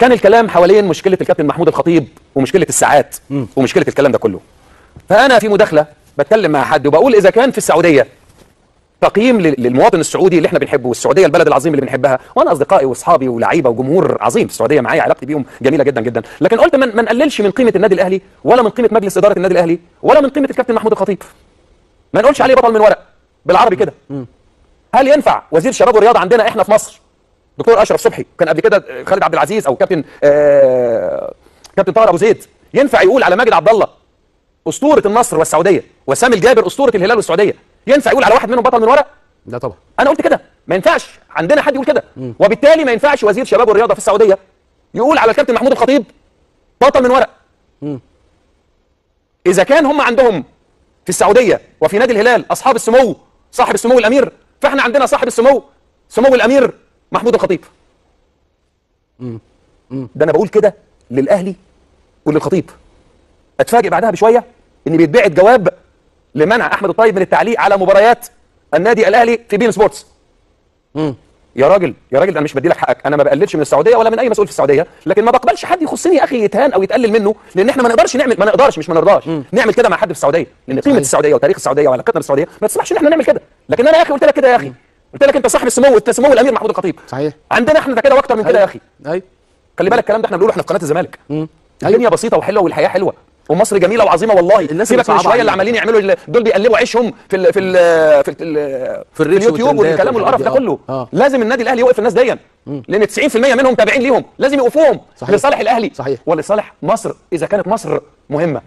كان الكلام حوالين مشكله الكابتن محمود الخطيب ومشكله الساعات ومشكله الكلام ده كله. فانا في مداخله بتكلم مع حد وبقول اذا كان في السعوديه تقييم للمواطن السعودي اللي احنا بنحبه، والسعوديه البلد العظيم اللي بنحبها، وانا اصدقائي واصحابي ولاعيبه وجمهور عظيم في السعوديه معايا علاقتي بيهم جميله جدا جدا، لكن قلت ما نقللش من قيمه النادي الاهلي ولا من قيمه مجلس اداره النادي الاهلي ولا من قيمه الكابتن محمود الخطيب. ما نقولش عليه بطل من ورق بالعربي كده. هل ينفع وزير الشباب والرياضه عندنا احنا في مصر دكتور اشرف صبحي، كان قبل كده خالد عبد العزيز او كابتن كابتن طاهر ابو زيد، ينفع يقول على ماجد عبد الله اسطوره النصر والسعوديه وسام الجابر اسطوره الهلال والسعوديه، ينفع يقول على واحد منهم بطل من ورق؟ لا طبعا. انا قلت كده، ما ينفعش عندنا حد يقول كده، وبالتالي ما ينفعش وزير شباب والرياضه في السعوديه يقول على الكابتن محمود الخطيب بطل من ورق. اذا كان هم عندهم في السعوديه وفي نادي الهلال اصحاب السمو، صاحب السمو الامير، فاحنا عندنا صاحب السمو سمو الامير محمود الخطيب. ده انا بقول كده للاهلي وللخطيب. اتفاجئ بعدها بشويه ان بيتبعت جواب لمنع احمد الطيب من التعليق على مباريات النادي الاهلي في بين سبورتس. يا راجل انا مش بدي لك حقك، انا ما بقللش من السعوديه ولا من اي مسؤول في السعوديه، لكن ما بقبلش حد يخصني يا اخي يتهان او يتقلل منه، لان احنا ما نقدرش نعمل كده مع حد في السعوديه، لان قيمه السعوديه وتاريخ السعوديه وعلاقتنا بالسعوديه ما تسمحش ان احنا نعمل كده. لكن انا يا اخي قلت لك كده يا اخي، قلت لك انت صاحب السمو، انت سمو الامير محمود الخطيب. صحيح. عندنا احنا ده كده واكتر من كده يا اخي. ايوه. خلي بالك الكلام ده احنا بنقوله احنا في قناه الزمالك. الدنيا بسيطه وحلوه والحياه حلوه ومصر جميله وعظيمه والله. سيبك من شويه اللي عمالين يعملوا دول بيقلبوا عيشهم في اليوتيوب والكلام والقرف ده كله. لازم النادي الاهلي يوقف الناس دي، لان 90% منهم تابعين ليهم، لازم يوقفوهم لصالح الاهلي صحيح. ولصالح مصر اذا كانت مصر مهمه.